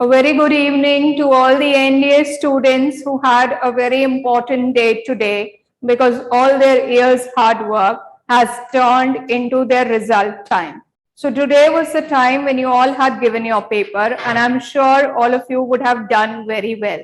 A very good evening to all the NDA students who had a very important day today because all their years' hard work has turned into their result time. So today was the time when you all had given your paper, and I'm sure all of you would have done very well.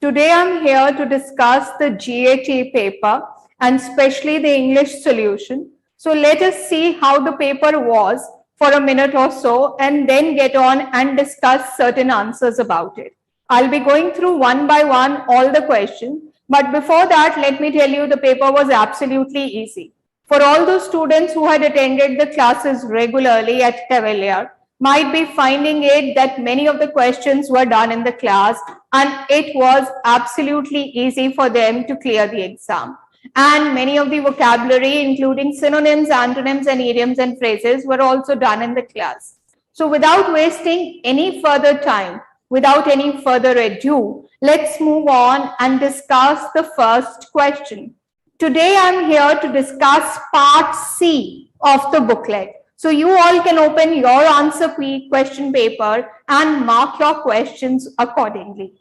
Today I'm here to discuss the GAT paper and especially the English solution. So let us see how the paper was for a minute or so and then get on and discuss certain answers about it. I'll be going through one by one all the questions, but before that, let me tell you the paper was absolutely easy. For all those students who had attended the classes regularly at Cavalier, might be finding it that many of the questions were done in the class and it was absolutely easy for them to clear the exam. And many of the vocabulary, including synonyms, antonyms, and idioms and phrases, were also done in the class. So without wasting any further time, without any further ado, let's move on and discuss the first question. Today I'm here to discuss part C of the booklet. So you all can open your answer question paper and mark your questions accordingly.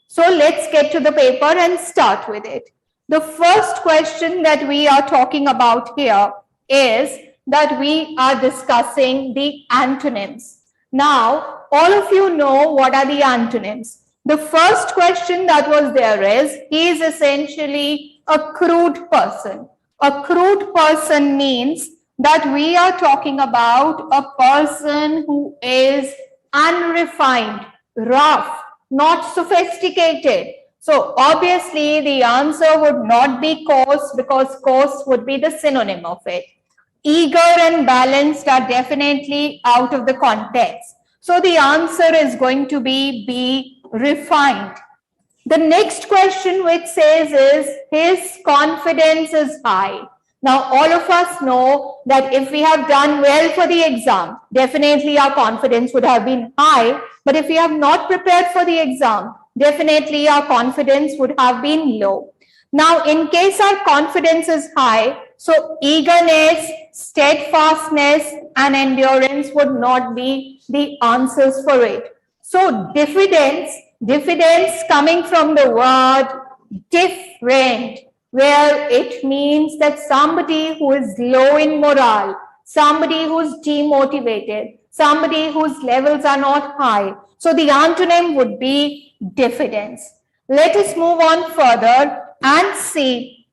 So let's get to the paper and start with it. The first question that we are talking about here is that we are discussing the antonyms. Now, all of you know what are the antonyms. The first question that was there is, he is essentially a crude person. A crude person means that we are talking about a person who is unrefined, rough, not sophisticated. So obviously the answer would not be coarse because coarse would be the synonym of it. Eager and balanced are definitely out of the context. So the answer is going to be refined. The next question which says is, his confidence is high. Now, all of us know that if we have done well for the exam, definitely our confidence would have been high. But if we have not prepared for the exam, definitely our confidence would have been low. Now, in case our confidence is high, so eagerness, steadfastness, and endurance would not be the answers for it. So, diffidence coming from the word different, where it means that somebody who is low in morale, somebody who's demotivated, somebody whose levels are not high. So the antonym would be diffidence. Let us move on further and see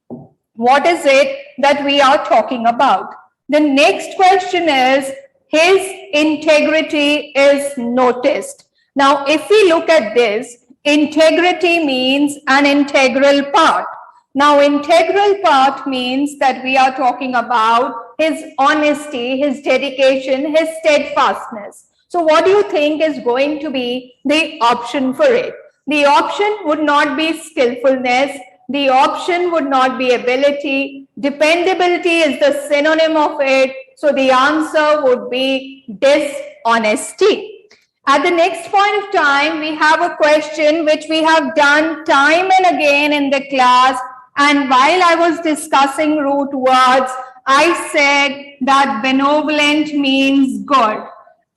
what is it that we are talking about. The next question is, his integrity is noticed. Now, if we look at this, integrity means an integral part. Now, integral part means that we are talking about his honesty, his dedication, his steadfastness. So what do you think is going to be the option for it? The option would not be skillfulness. The option would not be ability. Dependability is the synonym of it. So the answer would be dishonesty. At the next point of time, we have a question which we have done time and again in the class. And while I was discussing root words, I said that benevolent means good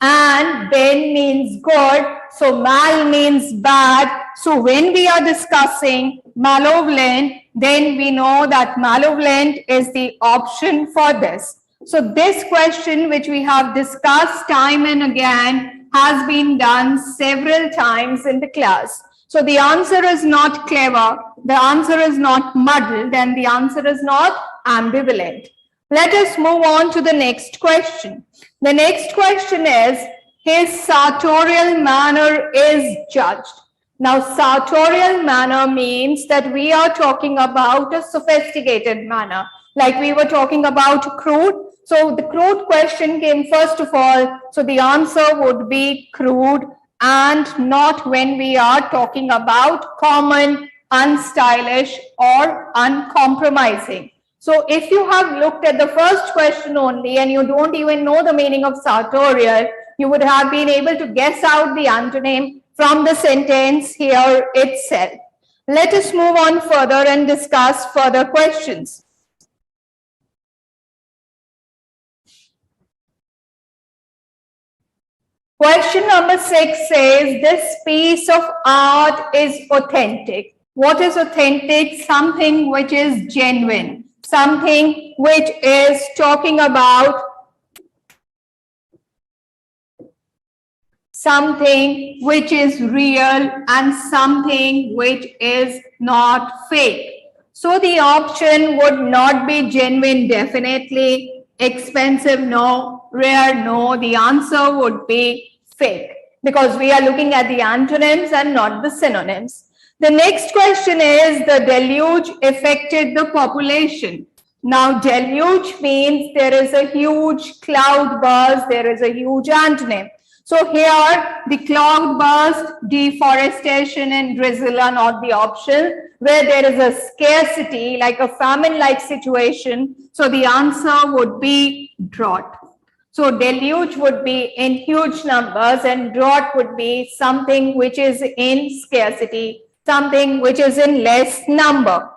and ben means good. So mal means bad. So when we are discussing malevolent, then we know that malevolent is the option for this. So this question which we have discussed time and again has been done several times in the class. So the answer is not clever, the answer is not muddled, and the answer is not ambivalent. Let us move on to the next question. The next question is, his sartorial manner is judged. Now, sartorial manner means that we are talking about a sophisticated manner, like we were talking about crude. So the crude question came first of all, so the answer would be crude, and not when we are talking about common, unstylish, or uncompromising. So if you have looked at the first question only and you don't even know the meaning of sartorial, you would have been able to guess out the antonym from the sentence here itself. Let us move on further and discuss further questions. Question number 6 says, this piece of art is authentic. What is authentic? Something which is genuine, something which is talking about something which is real and something which is not fake. So the option would not be genuine, definitely, expensive, no, rare, no. The answer would be fake, because we are looking at the antonyms and not the synonyms. The next question is, the deluge affected the population. Now, deluge means there is a huge cloud burst, there is a huge antonym. So here, the cloud burst, deforestation, and drizzle are not the option. Where there is a scarcity, like a famine-like situation, so the answer would be drought. So deluge would be in huge numbers, and drought would be something which is in scarcity, something which is in less number.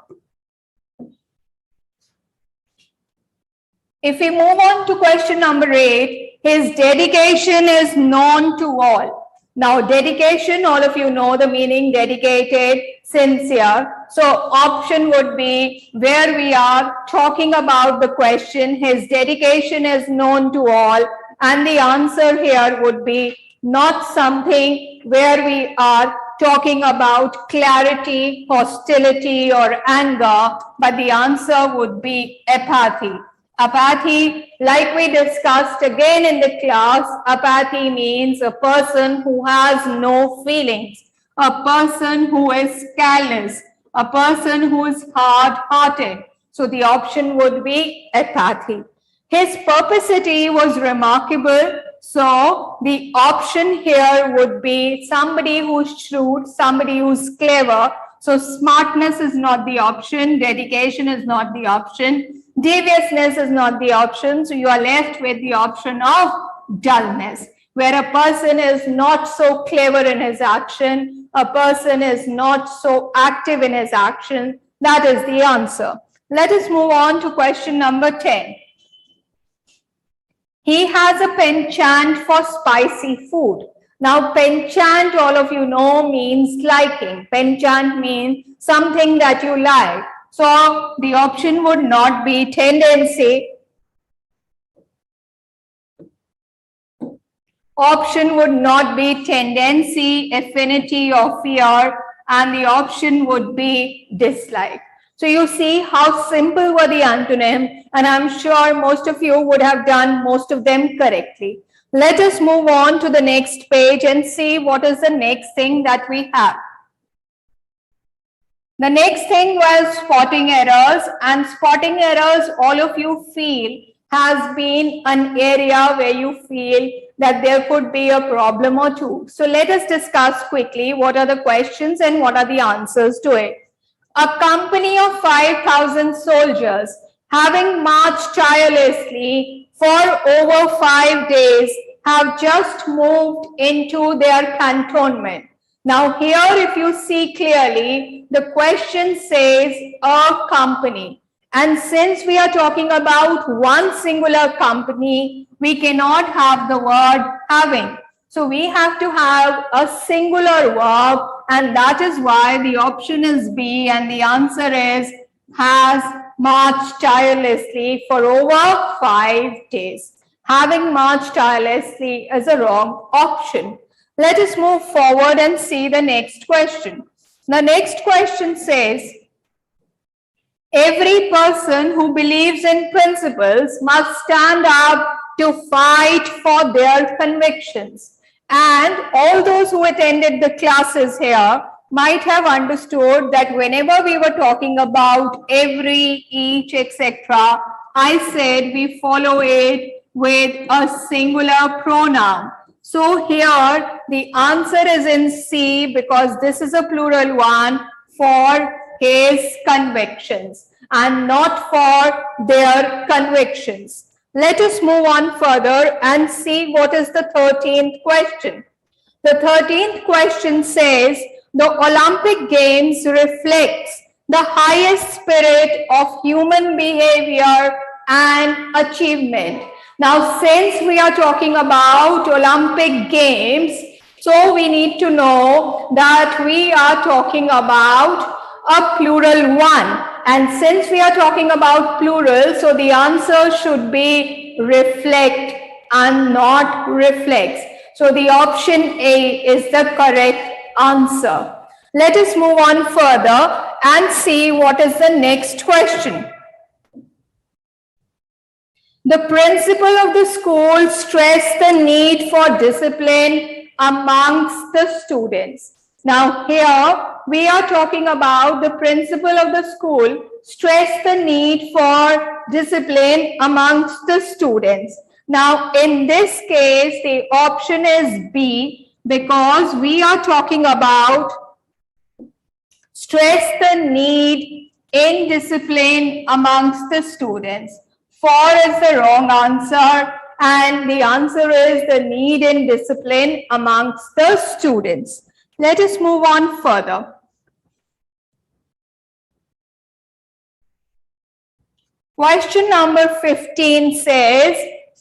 If we move on to question number 8, his dedication is known to all. Now, dedication, all of you know the meaning, dedicated, sincere. So, option would be where we are talking about the question, his dedication is known to all, and the answer here would be not something where we are talking about clarity, hostility, or anger, but the answer would be apathy. Apathy, like we discussed again in the class, apathy means a person who has no feelings, a person who is callous, a person who is hard-hearted. So the option would be apathy. His perspicacity was remarkable. So the option here would be somebody who's shrewd, somebody who's clever. So smartness is not the option, dedication is not the option. Deviousness is not the option, so you are left with the option of dullness, where a person is not so clever in his action, a person is not so active in his action. That is the answer. Let us move on to question number 10. He has a penchant for spicy food. Now, penchant, all of you know, means liking. Penchant means something that you like. So, the option would not be tendency. Option would not be tendency, affinity, or fear, and the option would be dislike. So, you see how simple were the antonyms, and I'm sure most of you would have done most of them correctly. Let us move on to the next page and see what is the next thing that we have. The next thing was spotting errors, and spotting errors, all of you feel, has been an area where you feel that there could be a problem or two. So let us discuss quickly what are the questions and what are the answers to it. A company of 5,000 soldiers, having marched tirelessly for over 5 days, have just moved into their cantonment. Now here, if you see clearly, the question says a company. And since we are talking about one singular company, we cannot have the word having. So we have to have a singular verb, and that is why the option is B, and the answer is has marched tirelessly for over 5 days. Having marched tirelessly is a wrong option. Let us move forward and see the next question. The next question says, every person who believes in principles must stand up to fight for their convictions. And all those who attended the classes here might have understood that whenever we were talking about every, each, etc., I said we follow it with a singular pronoun. So here the answer is in C, because this is a plural one for his convictions and not for their convictions. Let us move on further and see what is the 13th question. The 13th question says, the Olympic Games reflects the highest spirit of human behavior and achievement. Now, since we are talking about Olympic Games, so we need to know that we are talking about a plural one. And since we are talking about plural, so the answer should be reflect and not reflects. So the option A is the correct answer. Let us move on further and see what is the next question. The principal of the school stressed the need for discipline amongst the students. Now here we are talking about the principal of the school stressed the need for discipline amongst the students. Now in this case the option is B, because we are talking about stress the need in discipline amongst the students. 4 is the wrong answer, and the answer is the need in discipline amongst the students. Let us move on further. Question number 15 says,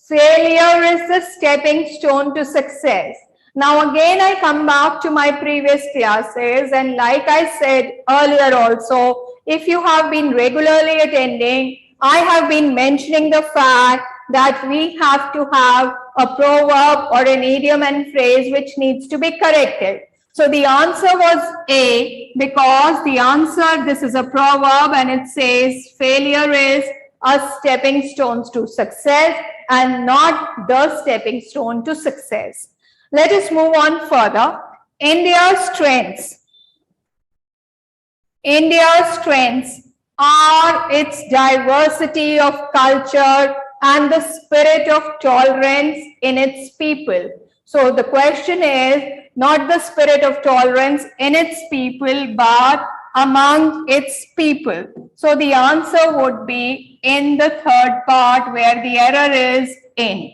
failure is the stepping stone to success. Now again I come back to my previous classes, and like I said earlier also, if you have been regularly attending, I have been mentioning the fact that we have to have a proverb or an idiom and phrase which needs to be corrected. So the answer was A, because the answer, this is a proverb and it says failure is a stepping stone to success and not the stepping stone to success. Let us move on further. India's strengths. India's strengths are its diversity of culture and the spirit of tolerance in its people. So the question is not the spirit of tolerance in its people, but among its people. So the answer would be in the third part, where the error is in.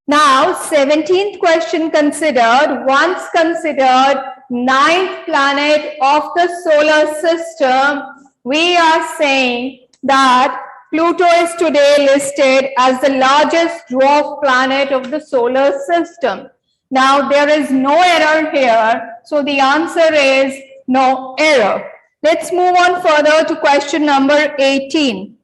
Now, 17th question considered, once considered 9th planet of the solar system, we are saying that Pluto is today listed as the largest dwarf planet of the solar system. Now, there is no error here, so the answer is no error. Let's move on further to question number 18.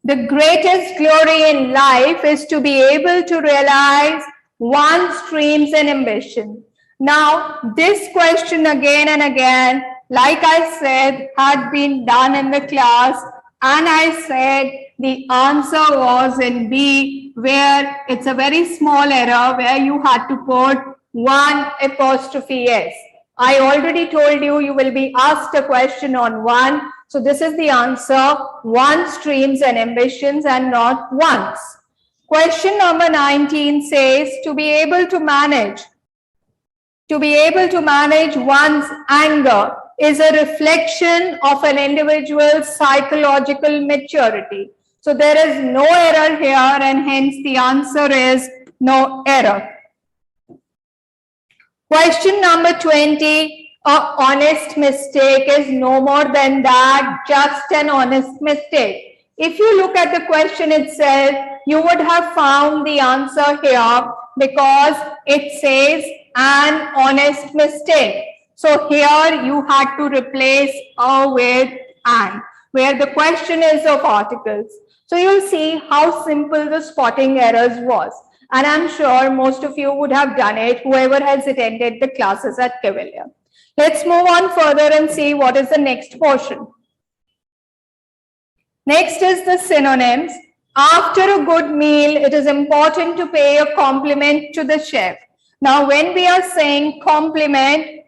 The greatest glory in life is to be able to realize one's dreams and ambition. Now, this question again and again, like I said, had been done in the class, and I said the answer was in B, where it's a very small error where you had to put 1'S. I already told you, you will be asked a question on 1. So this is the answer, one's dreams and ambitions and not one's. Question number 19 says to be able to manage one's anger is a reflection of an individual's psychological maturity. So there is no error here, and hence the answer is no error. Question number 20. An honest mistake is no more than that, just an honest mistake. If you look at the question itself, you would have found the answer here because it says an honest mistake. So here you had to replace a with an, where the question is of articles. So you'll see how simple the spotting errors was. And I'm sure most of you would have done it, whoever has attended the classes at Cavalier. Let's move on further and see what is the next portion. Next is the synonyms. After a good meal, it is important to pay a compliment to the chef. Now, when we are saying compliment,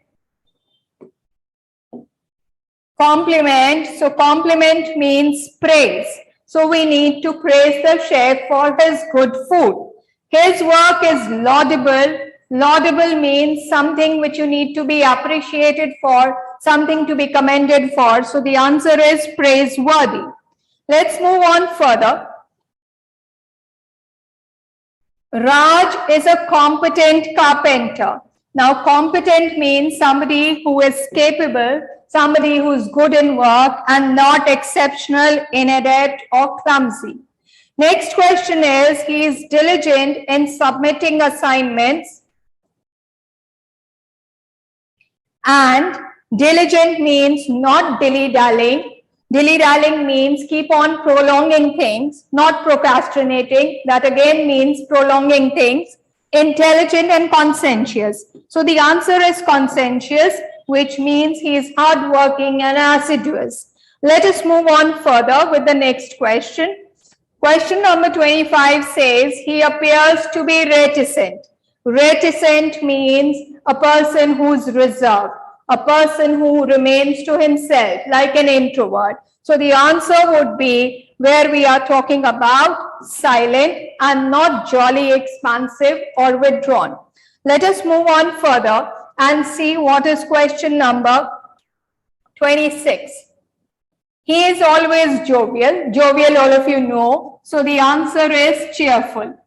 so compliment means praise. So we need to praise the chef for his good food. His work is laudable. Laudable means something which you need to be appreciated for, something to be commended for. So the answer is praiseworthy. Let's move on further. Raj is a competent carpenter. Now, competent means somebody who is capable, somebody who's good in work and not exceptional, inadept, or clumsy. Next question is, he is diligent in submitting assignments, and diligent means not dilly-dallying. Dilly-dallying means keep on prolonging things, not procrastinating. That again means prolonging things. Intelligent and conscientious. So the answer is conscientious, which means he is hardworking and assiduous. Let us move on further with the next question. Question number 25 says, he appears to be reticent. Reticent means a person who's reserved, a person who remains to himself, like an introvert. So the answer would be where we are talking about silent and not jolly, expansive, or withdrawn. Let us move on further and see what is question number 26. He is always jovial. Jovial, all of you know. So the answer is cheerful.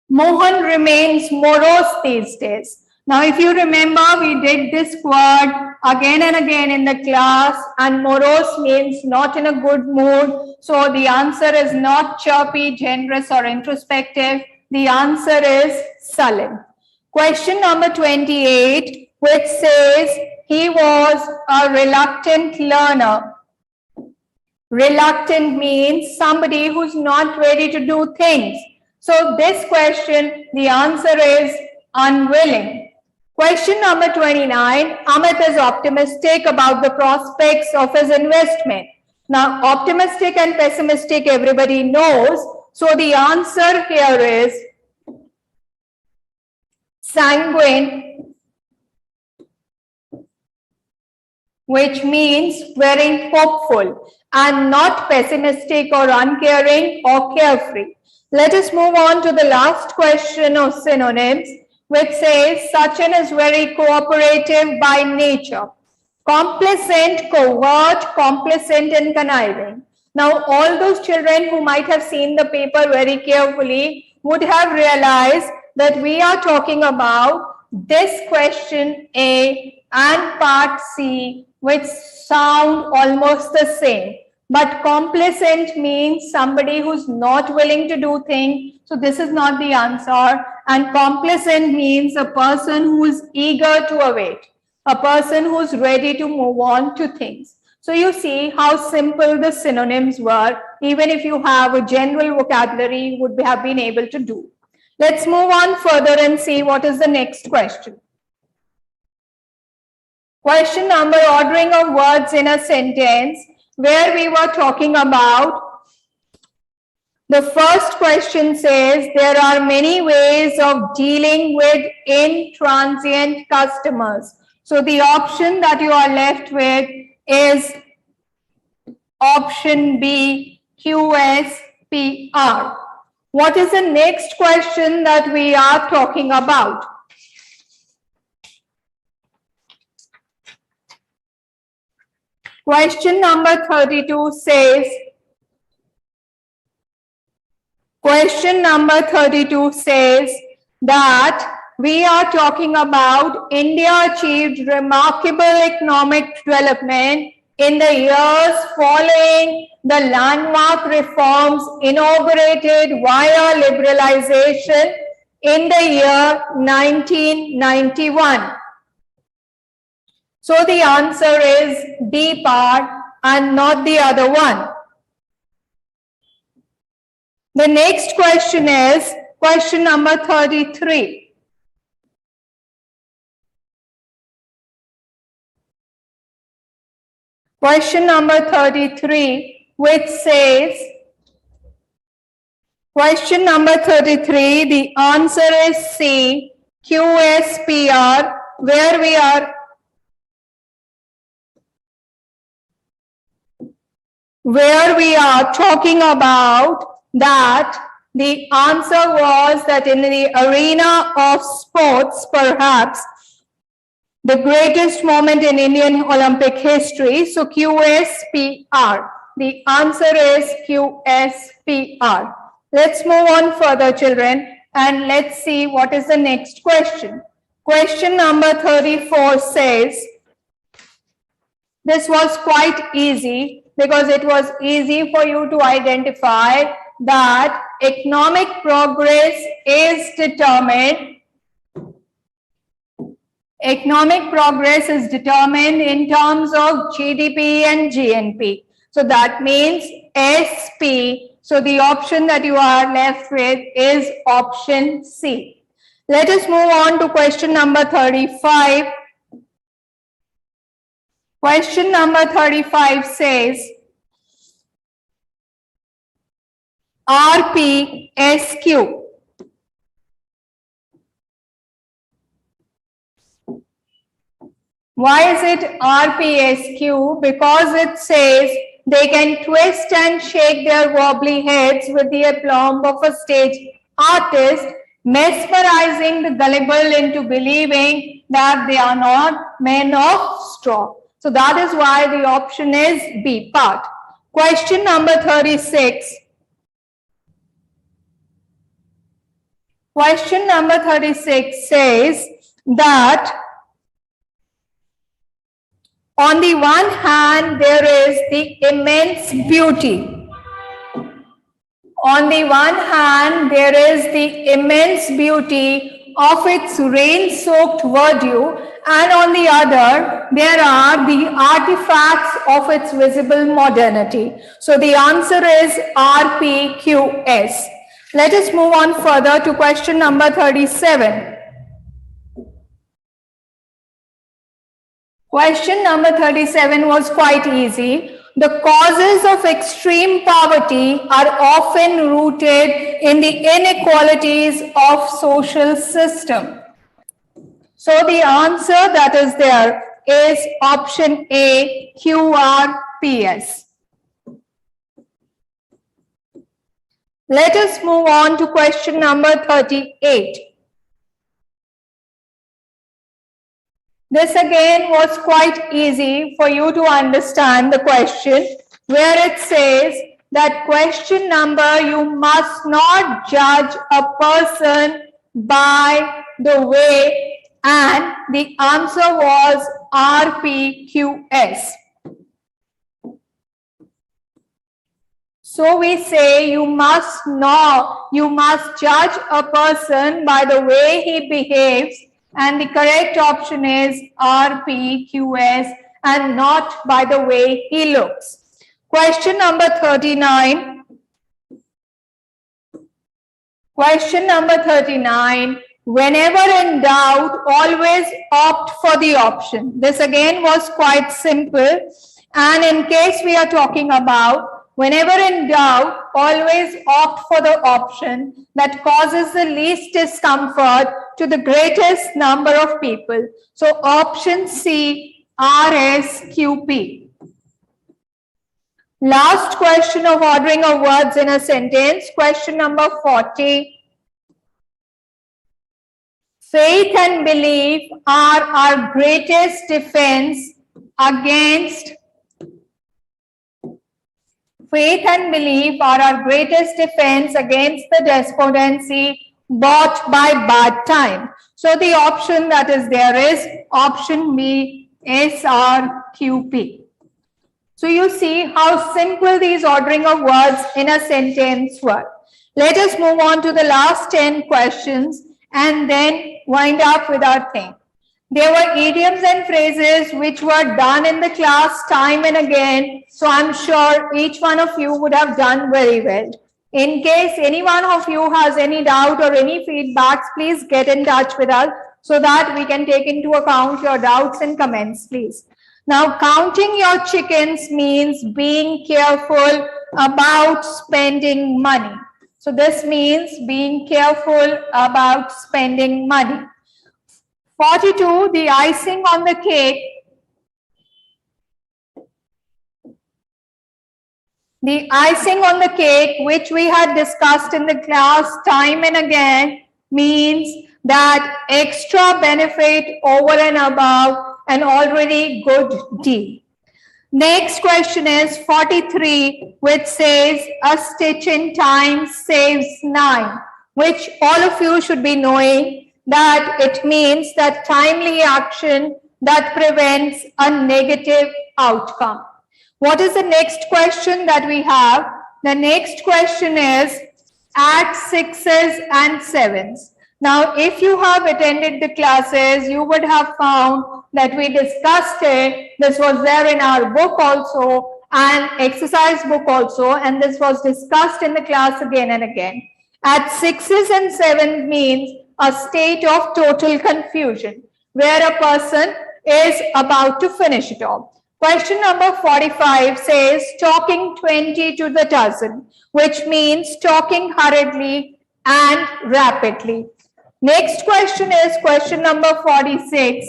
Mohan remains morose these days. Now, if you remember, we did this word again and again in the class, and morose means not in a good mood. So the answer is not chirpy, generous, or introspective. The answer is sullen. Question number 28, which says, he was a reluctant learner. Reluctant means somebody who's not ready to do things. So this question, the answer is unwilling. Question number 29, Amit is optimistic about the prospects of his investment. Now, optimistic and pessimistic everybody knows. So the answer here is sanguine, which means very hopeful, and not pessimistic or uncaring or carefree. Let us move on to the last question of synonyms, which says Sachin is very cooperative by nature. Complacent, covert, complacent, and conniving. Now, all those children who might have seen the paper very carefully would have realized that we are talking about this question A and part C, which sound almost the same. But complacent means somebody who's not willing to do things. So this is not the answer. And complacent means a person who is eager to await, a person who's ready to move on to things. So you see how simple the synonyms were. Even if you have a general vocabulary, you would have been able to do. Let's move on further and see what is the next question. Question number ordering of words in a sentence, where we were talking about, the first question says there are many ways of dealing with intransient customers. So the option that you are left with is option B, QSPR. What is the next question that we are talking about? Question number 32 says, that we are talking about India achieved remarkable economic development in the years following the landmark reforms inaugurated via liberalization in the year 1991. So the answer is D part and not the other one. The next question is question number 33. Question number 33, which says, question number 33, the answer is C, QSPR, where we are talking about that the answer was that in the arena of sports, perhaps the greatest moment in Indian Olympic history. So QSPR. The answer is QSPR. Let's move on further, children, And let's see what is the next question. Question number 34 says, this was quite easy because it was easy for you to identify that economic progress is determined. Economic progress is determined in terms of GDP and GNP. So that means SP. So the option that you are left with is option C. Let us move on to question number 35. Question number 35 says, RPSQ. Why is it RPSQ? Because it says they can twist and shake their wobbly heads with the aplomb of a stage artist, mesmerizing the gullible into believing that they are not men of straw. So that is why the option is B part. Question number 36. Question number 36 says that on the one hand, there is the immense beauty. On the one hand, there is the immense beauty of its rain-soaked verdure, and on the other, there are the artifacts of its visible modernity. So the answer is RPQS. Let us move on further to question number 37. Question number 37 was quite easy. The causes of extreme poverty are often rooted in the inequalities of social system. So the answer that is there is option A, QRPS. Let us move on to question number 38. This again was quite easy for you to understand the question, where it says that question number, you must not judge a person by the way, and the answer was RPQS. So we say you must judge a person by the way he behaves, and the correct option is RPQS and not by the way he looks. Question number 39. Question number 39. Whenever in doubt, always opt for the option. This again was quite simple. And in case we are talking about whenever in doubt, always opt for the option that causes the least discomfort to the greatest number of people. So option C, RSQP. Last question of ordering of words in a sentence, question number 40. Faith and belief are our greatest defense against Faith and belief are our greatest defense against the despondency brought by bad time. So the option that is there is option B, SRQP. So you see how simple these ordering of words in a sentence were. Let us move on to the last 10 questions and then wind up with our thing. There were idioms and phrases which were done in the class time and again. So I'm sure each one of you would have done very well. In case any one of you has any doubt or any feedbacks, please get in touch with us so that we can take into account your doubts and comments, please. Now, counting your chickens means being careful about spending money. So this means being careful about spending money. 42, the icing on the cake. The icing on the cake, which we had discussed in the class time and again, means that extra benefit over and above an already good deed. Next question is 43, which says a stitch in time saves 9. which all of you should be knowing that it means that timely action that prevents a negative outcome. What is the next question that we have? The next question is at 6s and 7s. Now, if you have attended the classes, you would have found that we discussed it. This was there in our book also and exercise book also, and this was discussed in the class again and again. At 6s and 7s means a state of total confusion where a person is about to finish it off. Question number 45 says talking 20 to the dozen, which means talking hurriedly and rapidly. Next question is question number 46,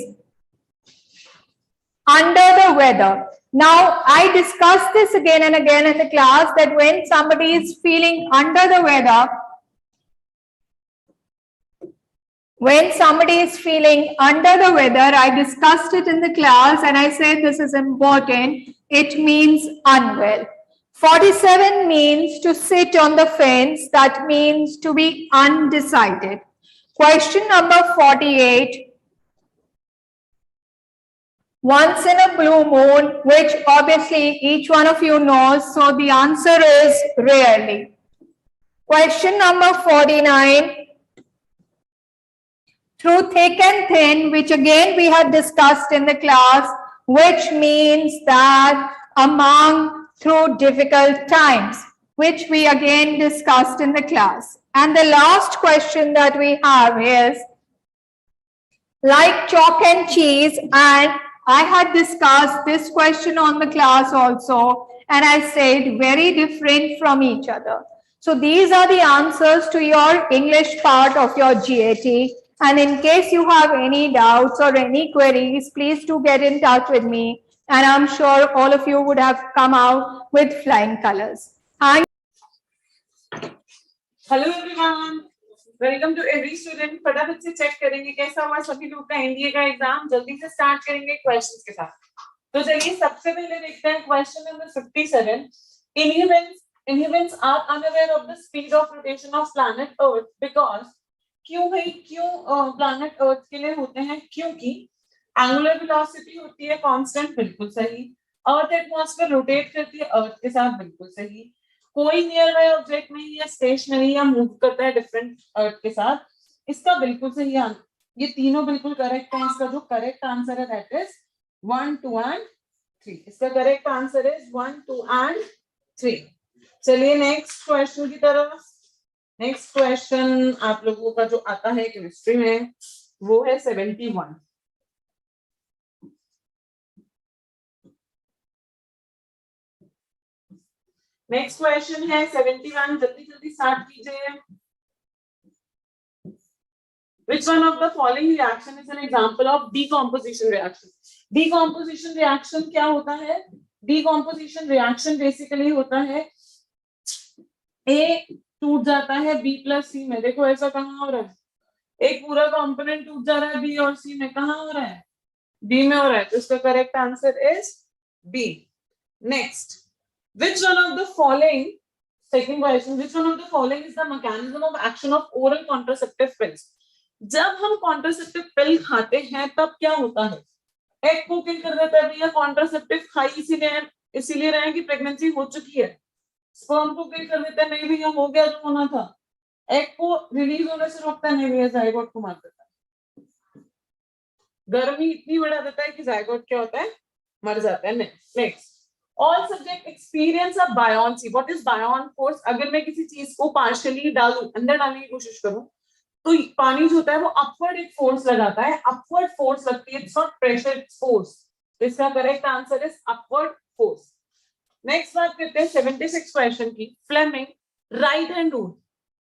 under the weather. Now, I discussed this again and again in the class that when somebody is feeling under the weather, I discussed it in the class and I said this is important. It means unwell. 47 means to sit on the fence. That means to be undecided. Question number 48. Once in a blue moon, which obviously each one of you knows. So the answer is rarely. Question number 49. Through thick and thin, which again we had discussed in the class, which means that through difficult times, which we again discussed in the class. And the last question that we have is like chalk and cheese, and I had discussed this question on the class also, and I said very different from each other. So these are the answers to your English part of your GAT. And in case you have any doubts or any queries, please do get in touch with me. And I'm sure all of you would have come out with flying colors. Hello everyone. Welcome to every student. फटाफट से check करेंगे कैसा हुआ सभी लोग का NDA का exam. जल्दी से स्टार्ट करेंगे क्वेश्चंस के साथ. तो चलिए सबसे पहले देखते हैं question number 57. Inhabitants are unaware of the speed of rotation of planet Earth because क्यों प्लैनेट अर्थ के लिए होते हैं? क्योंकि एंगुलर वेलोसिटी होती है कांस्टेंट, बिल्कुल सही. अर्थ एटमॉस्फेयर रोटेट करती है अर्थ के साथ, बिल्कुल सही. कोई नियर बाय ऑब्जेक्ट नहीं है, स्टेशनरी या मूव करता है डिफरेंट अर्थ के साथ, इसका बिल्कुल सही आंसर. ये तीनों बिल्कुल करेक्ट है. इसका जो करेक्ट आंसर है दैट इज 1, 2 एंड 3. इसका करेक्ट आंसर इज 1, 2 एंड 3. चलिए नेक्स्ट क्वेश्चन की तरफ. नेक्स्ट क्वेश्चन आप लोगों का जो आता है केमिस्ट्री में वो है 71. नेक्स्ट क्वेश्चन है 71. जल्दी जल्दी स्टार्ट कीजिए. Which one of the following reaction is an example of decomposition reaction? Decomposition reaction क्या होता है? Decomposition reaction basically होता है A टूट जाता है B प्लस C में. देखो ऐसा कहाँ हो रहा है? एक पूरा कंपोनेंट टूट जा रहा है B और C में. कहाँ हो रहा है? B में हो रहा है. तो इसका correct answer is B. Next, which one of the following, second question, which one of the following is the mechanism of action of oral contraceptive pills? जब हम कॉन्ट्रासेप्टिव पिल खाते हैं तब क्या होता है? एग को किल कर देता है भैया. कॉन्ट्रासेप्टिव खाई इसीलिए रहे कि प्रेगनेंसी हो चुकी है. स्पर्म को किल कर देता है, नहीं भैया हो गया जो होना था. एग को रिलीज होने से रोकता है, नहीं भैया जायगोट को मार देता है. गर्मी इतनी बढ़ा देता है कि जायगोट क्या होता है? मर जाता है. Next, all subject experience a buoyancy. What is buoyant force? अगर मैं किसी चीज को पार्शियली डालूं, अंदर डालने की कोशिश करूं, तो पानी जो होता है वो अपवर्ड एक फोर्स लगाता है. अपवर्ड फोर्स लगती है. It's not pressure, it's force. तो इसका correct answer is upward force. Next बात करते हैं 76 क्वेश्चन की. Fleming right hand rule.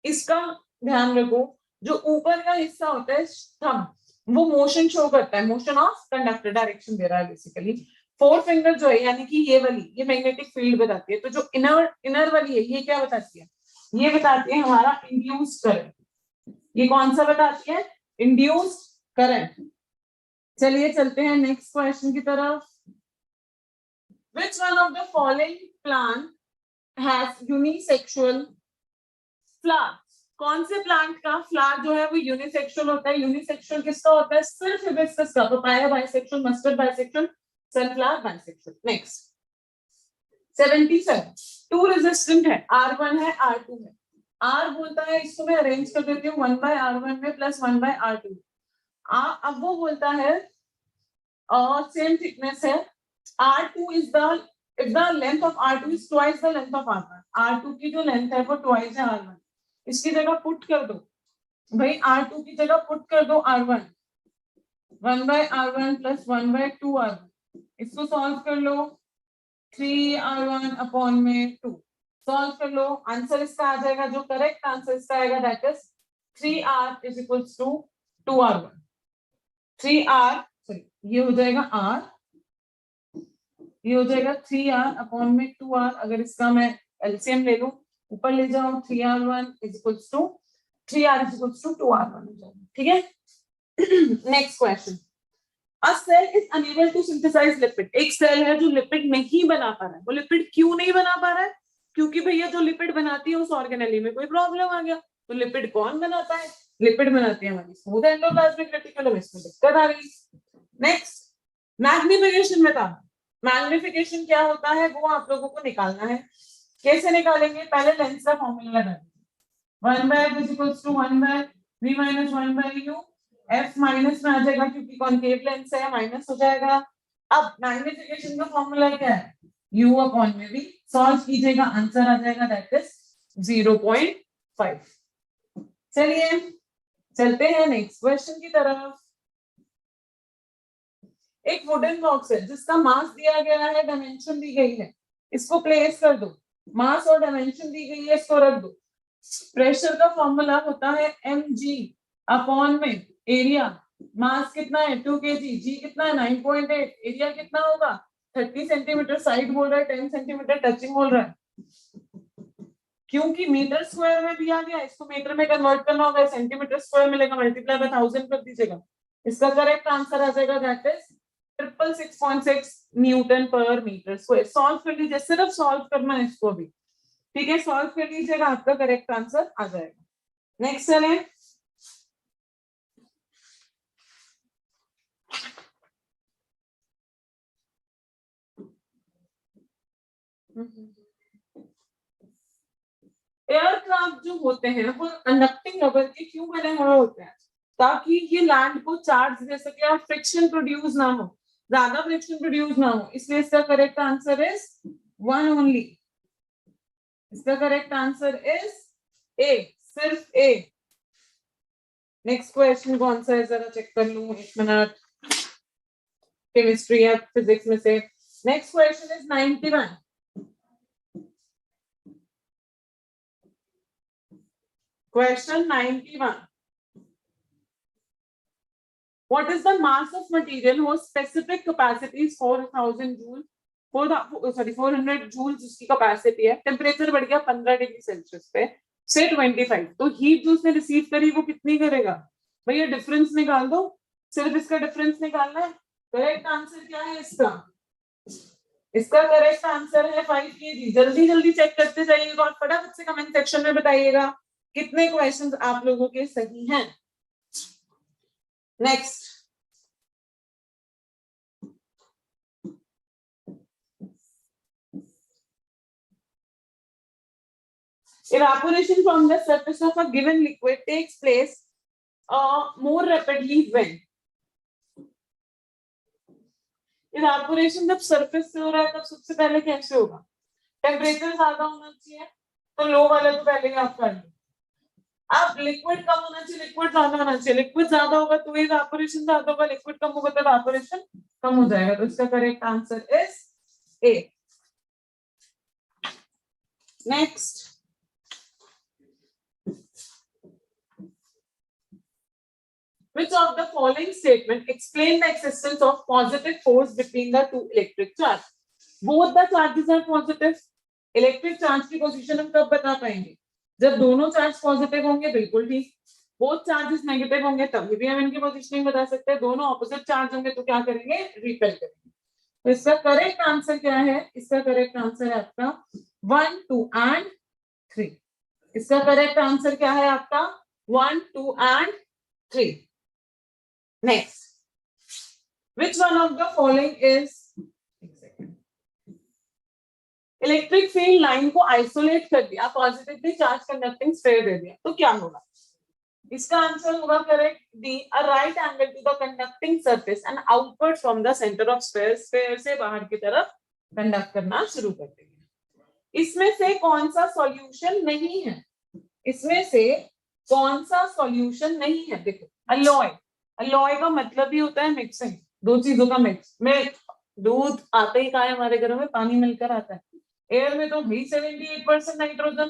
इसका ध्यान रखो, जो ऊपर का हिस्सा होता है थंब, वो मोशन शो करता है, मोशन ऑफ कंडक्टर, डायरेक्शन दे रहा है बेसिकली. फोर फिंगर जो है यानी कि ये वाली, ये मैग्नेटिक फील्ड बताती है. तो जो इनर वाली है ये क्या बताती है? ये बताती है हमारा इंड्यूस्ड करंट. ये कौन सा बताती है? Induced current. चलिए चलते हैं नेक्स्ट क्वेश्चन की तरफ. Which one of the following plant has unisexual flowers? कौन से प्लांट का फ्लावर जो है वो यूनिसेक्सुअल होता है? यूनिसेक्सुअल किसका होता है? सिर्फ हिबिस्कस का। Papaya bisexual, mustard bisexual, sunflower bisexual. Next 77 two resistant है, R1 है, R2 है। R बोलता है, इसको मैं अरेंज कर देती हूँ 1/R1 में प्लस 1/R2। अब वो बोलता है सेम थिकनेस है, R2 is the if the length of R2 is twice the length of R1, R2 की जो लेंथ है वो twice है R1। इसकी जगह पुट कर दो भाई, R2 की जगह पुट कर दो R1, 1/R1 प्लस 1/2R1। इसको सॉल्व कर लो, 3R1 अपॉन में 2 सॉल्व कर लो। आंसर इसका आ जाएगा, जो करेक्ट आंसर इसका आएगा that is 3R is equals to 2R1। 3R sorry, ये हो जाएगा R, ये हो जाएगा 3R अपॉन में 2R। अगर इसका मैं एलसीएम ले लूं, ऊपर ले जाओ, 3R1 is equals to 3R is equals to 2R1 हो जाएगा। ठीक है। Next question, A cell is unable to synthesize lipid। एक सेल है जो लिपिड नहीं बना पा रहा है। वो लिपिड क्यों नहीं बना पा रहा है? क्योंकि भैया जो लिपिड बनाती है उस ऑर्गेनेली में कोई प्रॉब्लम आ गया। तो लिपिड कौन बनाता है? लिपिड बनाती है हमारी स्मूथ एंडोप्लाज्मिक रेटिकुलम। इसमें दिक्कत आ गई। नेक्स्ट मैग्निफिकेशन बता। मैग्निफिकेशन क्या होता है वो आप लोगों को निकालना है। कैसे निकालेंगे? पहले लेंस का फॉर्मूला लगा, 1/f is equals to 1/v minus 1/u। f minus में आ जाएगा क्योंकि कॉन्केव लेंस है, माइनस हो जाएगा। अब मैग्निफिकेशन का फॉर्मूला क्या है? u अपॉन में v। सॉल्व कीजिएगा, आंसर आ जाएगा दैट इज 0.5। चलिए चलते हैं नेक्स्ट क्वेश्चन की तरफ। एक वुडन बॉक्स है जिसका मास दिया गया है, डायमेंशन दी गई है। इसको प्लेस कर दो, मास और डायमेंशन दी गई है, इसको रख दो। प्रेशर का फॉर्मूला होता है mg अपॉन में एरिया। मास कितना है? 2 kg, जी कितना है? 9.8। एरिया कितना होगा? 30 सेंटीमीटर। साइड बोल रहा है 10 सेंटीमीटर, टचिंग बोल रहा है। क्योंकि मीटर स्क्वायर में दिया गया, इसको मीटर में कन्वर्ट करना होगा, सेंटीमीटर स्क्वायर मिलेगा, मल्टीप्लाई बाय 1000 कर दीजिएगा। इसका करेक्ट आंसर आ जाएगा दैट इज 666.6 न्यूटन पर मीटर स्क्वायर। सॉल्व कर लीजिए, सिर्फ सॉल्व करना है इसको भी। ठीक है, सॉल्व कर लीजिएगा, आपका करेक्ट आंसर आ जाएगा। नेक्स्ट चलें। एयरक्राफ्ट जो होते हैं वो कंडक्टिंग रबर के क्यों बने हुए होते हैं? ताकि ये लैंड को चार्ज दे सके और फ्रिक्शन प्रोड्यूस ना हो, ज्यादा फ्रिक्शन प्रोड्यूस ना हो। इसलिए इसका करेक्ट आंसर इज 1 ओनली। इसका करेक्ट आंसर इज ए, सिर्फ ए। नेक्स्ट क्वेश्चन कौन सा है जरा चेक कर लूं, एक मिनट। केमिस्ट्री या फिजिक्स में से next question is 91। Question 91. What is the mass of material whose specific capacity is 4000 joule? 400 joules जिसकी कैपेसिटी है। टेम्परेचर बढ़ गया 15 डिग्री सेल्सियस पे से 25। तो हीट जो उसने रिसीव करी वो कितनी करेगा? भैया डिफरेंस निकाल दो, सिर्फ इसका डिफरेंस निकालना है। करेक्ट आंसर क्या है इसका? इसका करेक्ट आंसर है 5 kg। जल्दी जल्दी चेक करते जाइएगा और फटाफट से कमेंट सेक्शन में बताइएगा कितने क्वेश्चंस आप लोगों के सही हैं। Next evaporation from the surface of a given liquid takes place more rapidly when? evaporation जब सरफेस से हो रहा है तब सबसे पहले कैसे होगा? टेम्परेचर ज्यादा होना चाहिए, तो लो वाले तो पहले ही आप कर लो। अब लिक्विड कम होना चाहिए, लिक्विड ज्यादा होना चाहिए। लिक्विड ज्यादा होगा तो इवेपोरेशन ज्यादा होगा, लिक्विड कम होगा तो इवेपोरेशन कम हो जाएगा। तो इसका correct answer is a. Next which of the following statement explain the existence of positive force between the two electric charge? Both the charges are positive. Electric charge की position हम कब बता पाएंगे? जब दोनों चार्ज पॉजिटिव होंगे, बिल्कुल ठीक। बोथ चार्जेस नेगेटिव होंगे तभी भी हम इनकी पोजीशनिंग बता सकते हैं। दोनों ऑपोजिट चार्ज होंगे तो क्या करेंगे? रिपेल करेंगे। तो इसका करेक्ट आंसर क्या है? इसका करेक्ट आंसर है आपका 1, 2 एंड 3। इसका करेक्ट आंसर क्या है आपका 1, 2 and 3. Next, which one of the following is electric field line को आइसोलेट कर दिया, पॉजिटिवली चार्ज कंडक्टिंग स्फीयर दे दिया, तो क्या होगा? इसका आंसर होगा correct D, a right angle to the conducting surface and outward from the centre of sphere, sphere से बाहर की तरफ कंडक्ट करना शुरू कर देंगे। इसमें से कौन सा सॉल्यूशन नहीं है? इसमें से कौन सा सॉल्यूशन नहीं है? देखो, अलॉय, अलॉय का मतलब ही होता है मिक्सिंग, दो चीजों का मिक्स। मिल्क, दूध आते ही कहा है हमारे घरों में, पानी मिलकर आता है। एयर में तो भाई 78% नाइट्रोजन,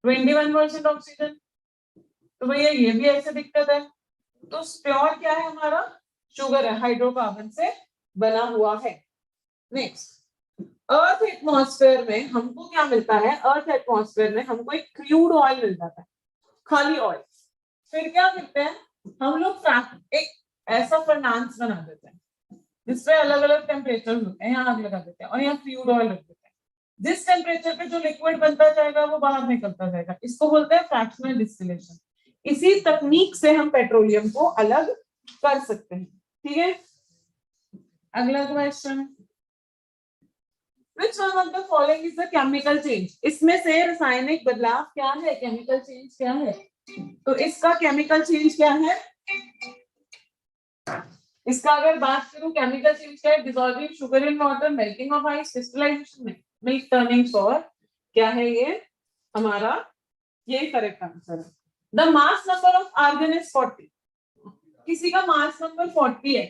21% ऑक्सीजन, तो भैया ये भी ऐसे दिक्कत है। तो प्योर क्या है हमारा? शुगर है, हाइड्रोकार्बन से बना हुआ है। नेक्स्ट, अर्थ एटमॉस्फेयर में हमको क्या मिलता है? अर्थ एटमॉस्फेयर में हमको एक क्रूड ऑयल मिल जाता है, खाली ऑयल। फिर क्या करते हैं हम लोग? एक ऐसा फर्नांस बना देते हैं जिसपे अलग अलग टेम्परेचर होते हैं, यहाँ आग लगा देते हैं और यहाँ क्रूड ऑयल रख देते हैं। जिस टेम्परेचर पे जो लिक्विड बनता जाएगा वो बाहर निकलता जाएगा, इसको बोलते हैं फ्रैक्शनल डिस्टिलेशन। इसी तकनीक से हम पेट्रोलियम को अलग कर सकते हैं। ठीक है, अगला question, Which one of the following is the chemical change? इसमें से रासायनिक बदलाव क्या है? केमिकल चेंज क्या है? तो इसका केमिकल चेंज क्या है? इसका अगर बात करूं केमिकल चेंज क्या है? Dissolving sugar in water, melting of ice, crystallization में मिल्क टर्निंग फॉर, क्या है ये हमारा? ये करेक्ट आंसर है। The mass number of argon is 40, किसी का मास नंबर 40 है,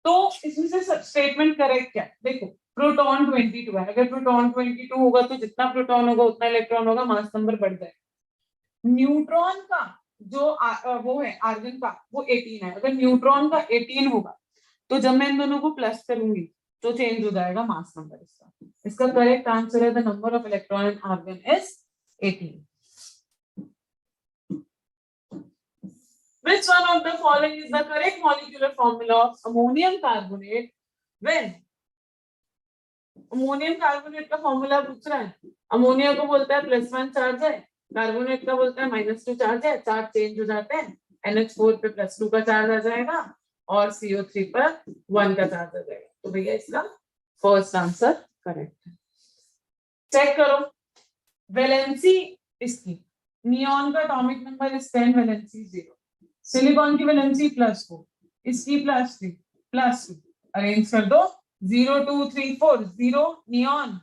तो इसमें से स्टेटमेंट करेक्ट क्या है? देखो, प्रोटॉन 22 है, अगर प्रोटॉन 22 होगा तो जितना प्रोटॉन होगा उतना इलेक्ट्रॉन होगा, मास नंबर बढ़ जाएगा। न्यूट्रॉन का जो वो है आर्गन का, वो 18 है, अगर न्यूट्रॉन का 18 होगा तो जब मैं इन दोनों को प्लस करूंगी तो चेंज हो जाएगा मास नंबर इसका। इसका करेक्ट आंसर है the number of electron in argon is 18. Which one of the following is the correct molecular formula of ammonium carbonate when? Ammonium carbonate का फॉर्मूला पूछ रहा है। अमोनिया को बोलता है +1 चार्ज है, कार्बोनेट का बोलता है -2 चार्ज है, चार्ज चेंज हो जाते हैं, NH4 पे +2 का चार्ज आ जाएगा और CO3 पर 1 का चार्ज आ जाएगा। तो भैया इसका फर्स्ट आंसर करेक्ट है। चेक करो वैलेंसी इसकी, नियॉन का atomic number is 10, valency 0, silicon की वैलेंसी +4, इसकी +3 +2, अरेंज कर दो 0 2 3 4, 0 नियॉन,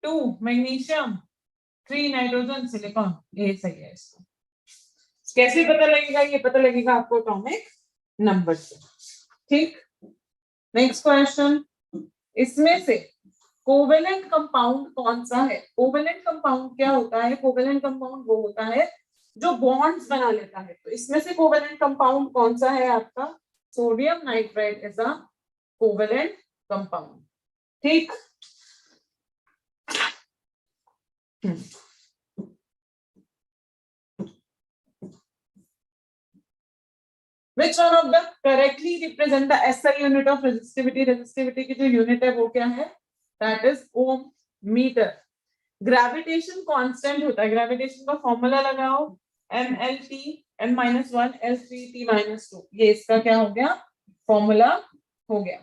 2 मैग्नीशियम, 3 नाइट्रोजन, सिलिकॉन, ये सही है। इसको कैसे पता लगेगा? ये पता लगेगा आपको एटॉमिक नंबर से। ठीक, नेक्स्ट क्वेश्चन, इसमें से कोवेलेंट कंपाउंड कौन सा है? कोवेलेंट कंपाउंड क्या होता है? कोवेलेंट कंपाउंड वो होता है जो बॉन्ड्स बना लेता है। तो इसमें से कोवेलेंट कंपाउंड कौन सा है आपका? Sodium nitride is a covalent compound. ठीक, Which one of the correctly represent the SI unit of resistivity? Resistivity की जो यूनिट है वो क्या है? That is ohm metre. Gravitation constant होता है, ग्रेविटेशन का फॉर्मूला लगाओ MLT n-1 L3T-2, ये इसका क्या हो गया? फॉर्मूला हो गया।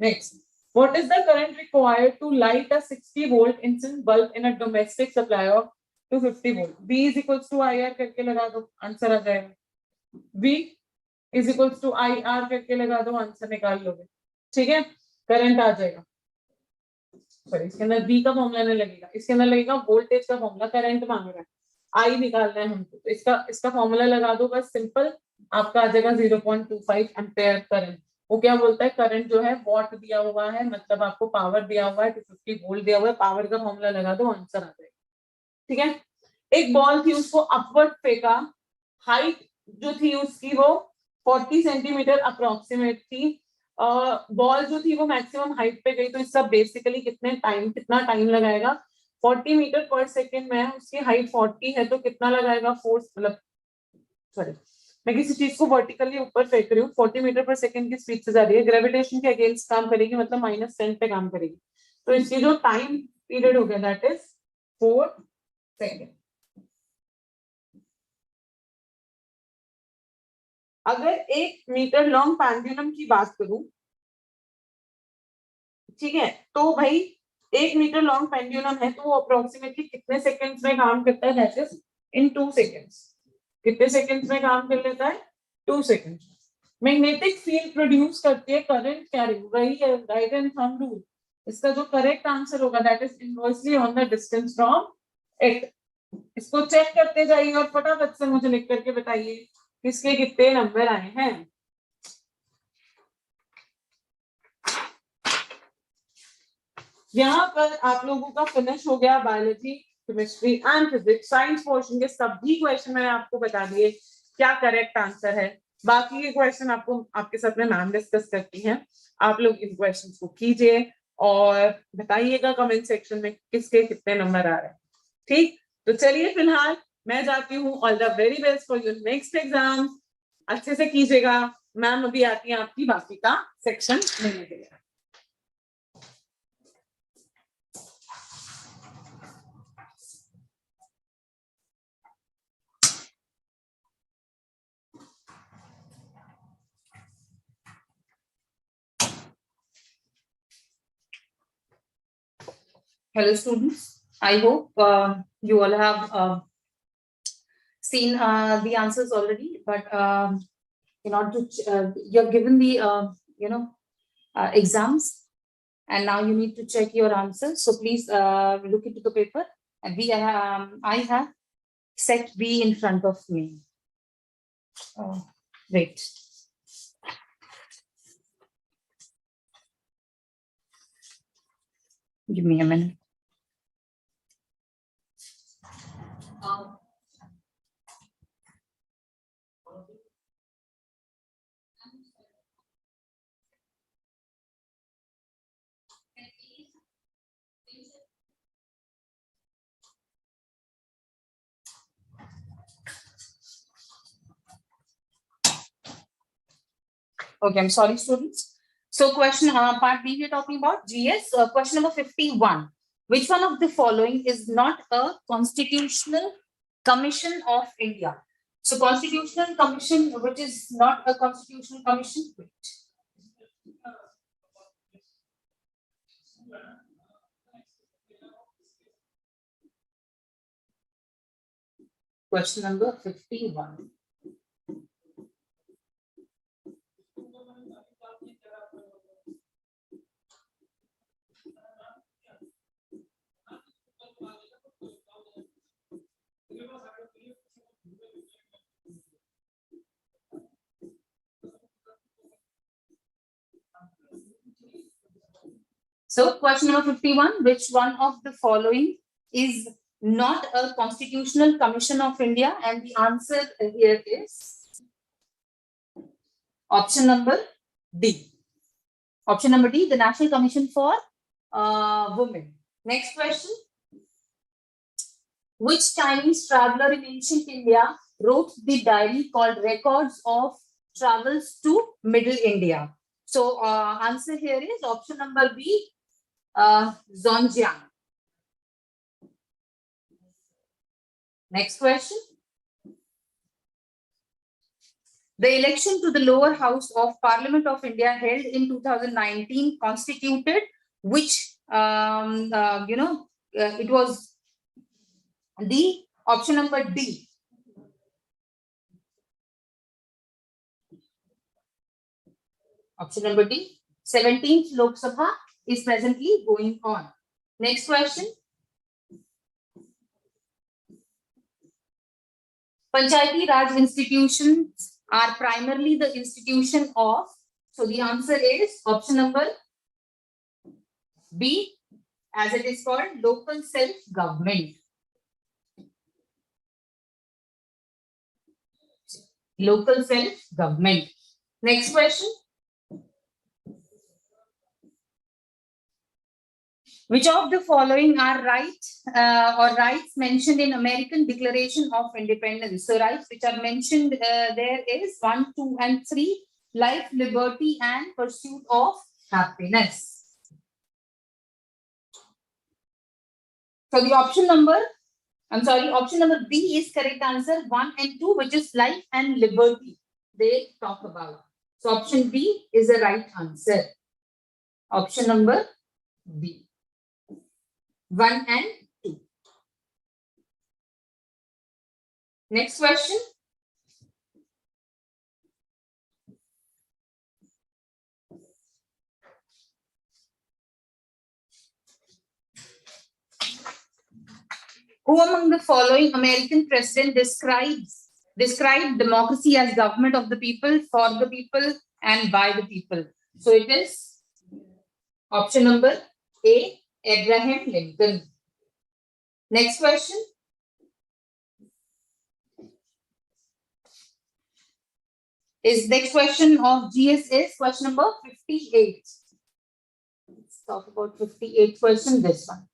Next, what is the current required to light a 60 volt instant bulb in a domestic supply of 250 volt? V is equals to IR करके लगा दो, आंसर आ जाएगा। V is equals to IR करके लगा दो, आंसर निकाल लोगे। ठीक है, करंट आ जाएगा। सॉरी, इसके अंदर V का फॉर्मूला नहीं लगेगा, इसके अंदर लगेगा वोल्टेज का फॉर्मूला, करंट मांग रहा है, I निकालना है हमको, तो इसका फॉर्मूला लगा दो बस, सिंपल, आपका आ जाएगा 0.25 एम्पेयर करंट। वो क्या बोलता है? करंट जो है वॉट दिया हुआ है, मतलब आपको पावर दिया हुआ है, 250 वोल्ट दिया हुआ है, पावर का फॉर्मूला लगा दो, आंसर आ जाएगा। ठीक है, एक बॉल थी, उसको अपवर्ड फेंका, हाइट जो थी उसकी वो 40 सेंटीमीटर अप्रोक्सीमेट थी, बॉल जो थी वो मैक्सिमम हाइट पे गई, तो इसका बेसिकली कितना टाइम लगाएगा? 40 मीटर पर सेकेंड में, उसकी हाइट 40 है तो कितना लगाएगा फोर्स? मतलब सॉरी, मैं किसी चीज को वर्टिकली ऊपर फेंक रही हूँ, 40 मीटर पर सेकेंड की स्पीड से जा रही है, ग्रेविटेशन के अगेंस्ट काम करेगी, मतलब -10 पे काम करेगी, तो इसकी जो टाइम पीरियड हो गया दैट इज 4 सेकेंड। अगर 1 मीटर लॉन्ग पेंडुलम की बात करूं, ठीक है, तो भाई 1 मीटर लॉन्ग पेंडुलम है तो वो अप्रोक्सीमेटली कितने सेकंड्स में काम करता है? That is in 2 seconds. कितने सेकंड्स में काम कर लेता है? 2 सेकंड्स। मैग्नेटिक फील्ड प्रोड्यूस करती है करंट कैरिंग, वही है राइट एंड थंब रूल। इसका जो करेक्ट आंसर होगा that is inversely on the distance from it. इसको चेक करते जाइए और फटाफट से मुझे लिख करके बताइए किसके कितने नंबर आए हैं। यहाँ पर आप लोगों का फिनिश हो गया biology, chemistry and physics. Science portion के सभी क्वेश्चन मैंने आपको बता दिए क्या करेक्ट आंसर है। बाकी के क्वेश्चन आपको आपके साथ में मैम डिस्कस करती हैं। आप लोग इन क्वेश्चंस को कीजिए और बताइएगा कमेंट सेक्शन में किसके कितने नंबर आ रहे हैं। ठीक, तो चलिए फिलहाल मैं जाती हूँ। All the very best for your next exam. अच्छे से कीजिएगा। मैम अभी आती है आपकी बाकी का सेक्शन लेने के लिए। Hello students, I hope you all have seen the answers already, but in order to you're given the exams, and now you need to check your answers. So please look into the paper, and I have set B in front of me. Wait. Give me a minute. Okay, I'm sorry, students. So question part B, we're talking about GS. Question number 51. Which one of the following is not a constitutional commission of India? So constitutional commission, which is not a constitutional commission. Question number 51. So question number 51, which one of the following is not a constitutional commission of India? And the answer here is option number D. Option number D, the National Commission for Women. Next question. Which Chinese traveler in ancient India wrote the diary called Records of Travels to Middle India? So answer here is option number B, Zhongjiang. Next question. The election to the lower house of Parliament of India held in 2019 constituted which, it was the option number D. Option number D, 17th Lok Sabha is presently going on. Next question. Panchayati Raj institutions are primarily the institution of, so the answer is option number B, as it is called local self-government. Local self-government. Next question. Which of the following are rights mentioned in American Declaration of Independence? So rights which are mentioned there is 1, 2, and 3: life, liberty, and pursuit of happiness. So the option number I'm sorry, option number B is correct answer. 1 and 2, which is life and liberty, they talk about. So option B is the right answer. Option number B. 1 and 2. Next question. Who among the following American president described democracy as government of the people, for the people, and by the people? So it is option number A, Abraham Lincoln. Next question. Next question of GS is question number 58. Let's talk about 58 question, this one.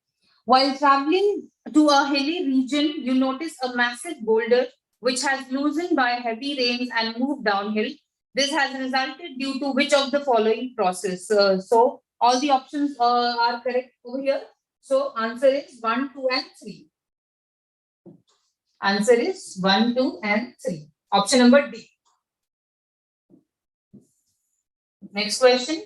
While traveling to a hilly region, you notice a massive boulder which has loosened by heavy rains and moved downhill. This has resulted due to which of the following process? So all the options are correct over here. So answer is 1, 2, and 3. Answer is 1, 2, and 3. Option number D. Next question.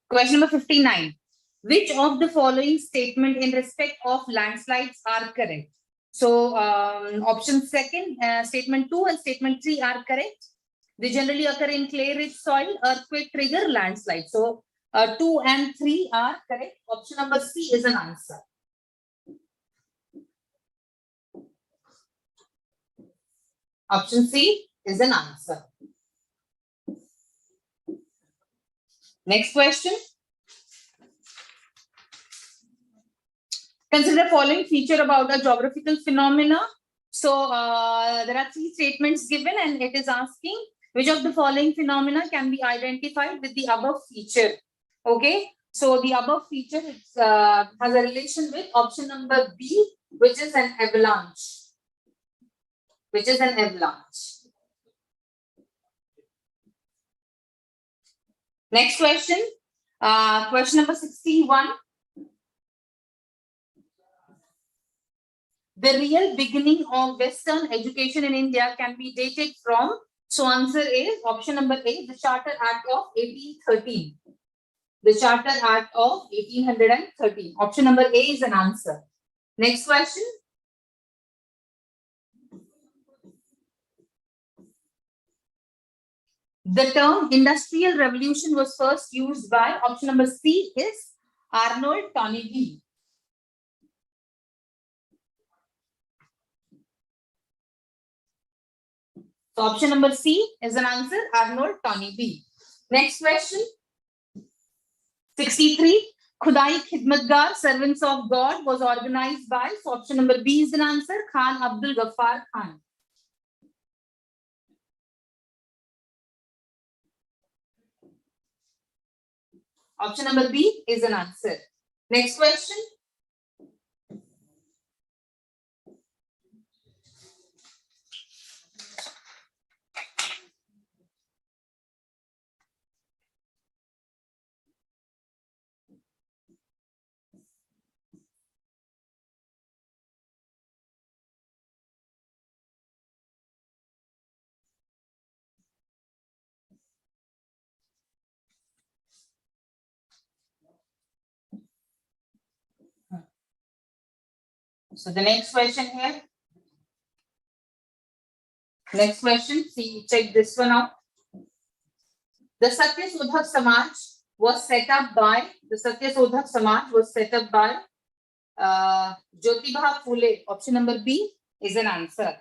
Question number 59. Which of the following statement in respect of landslides are correct? So option second, statement 2 and statement 3 are correct. They generally occur in clay-rich soil, earthquake trigger, landslide. So 2 and 3 are correct. Option number C is an answer. Option C is an answer. Next question. Consider the following feature about a geographical phenomena. So there are 3 statements given, and it is asking which of the following phenomena can be identified with the above feature. Okay, so the above feature has a relation with option number B, which is an avalanche. Which is an avalanche. Next question. Question number 61. The real beginning of Western education in India can be dated from. So answer is option number A, the Charter Act of 1813. The Charter Act of 1813. Option number A is an answer. Next question. The term industrial revolution was first used by, option number C is Arnold Toynbee. So option number C is an answer, Arnold Toynbee. Next question. 63. Khudai Khidmatgar, Servants of God, was organized by, so option number B is an answer, Khan Abdul Ghaffar Khan. Option number B is an answer. Next question. So the next question here. Next question, see, check this one out. The Satyasodhak Samaj was set up by, Jyotiba Phule. Option number B is an answer.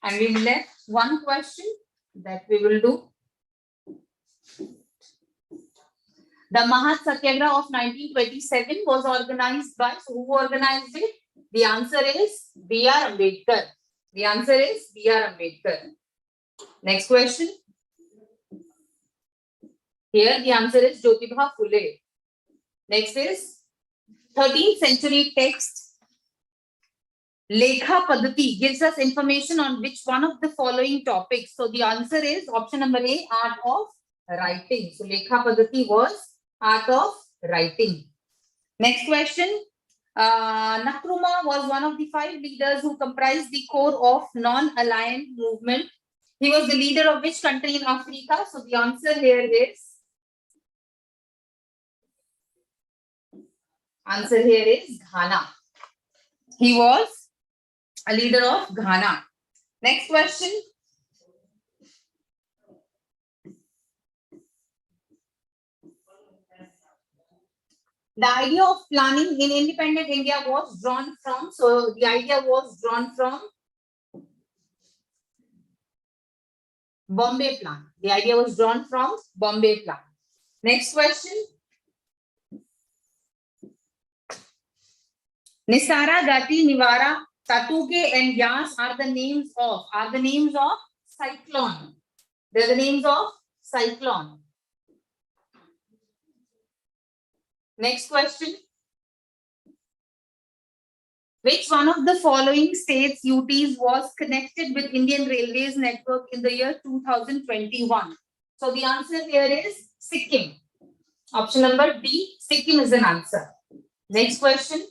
And we left one question that we will do. The Mahat Satyagraha of 1927 was organized by, so who organized it? The answer is B.R. Ambedkar. The answer is B.R. Ambedkar. Next question. Here the answer is Jyotiba Phule. Next is 13th century text. Lekha Paddhati gives us information on which one of the following topics. So the answer is option number A, art of writing. So Lekha Paddhati was art of writing. Next question. Nkrumah was one of the 5 leaders who comprised the core of non-aligned movement. He was the leader of which country in Africa? So the answer here is Ghana. He was a leader of Ghana. Next question. The idea of planning in independent India was drawn from, so the idea was drawn from Bombay Plan. The idea was drawn from Bombay Plan. Next question. Nisara, Gati, Nivara, Tatuke and Yas are the names of cyclone. They're the names of cyclone. Next question. Which one of the following states UTs was connected with Indian Railways network in the year 2021? So the answer here is Sikkim. Option number D, Sikkim is an answer. Next question.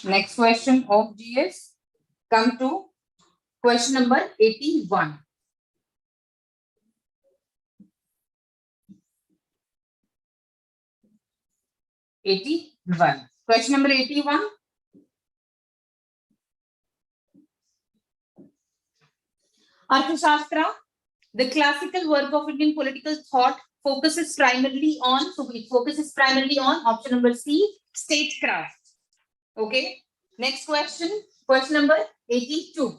Next question of GS. Come to question number 81. Question number 81. Arthashastra, the classical work of Indian political thought, focuses primarily on, option number C, statecraft. Okay. Next question. Question number 82.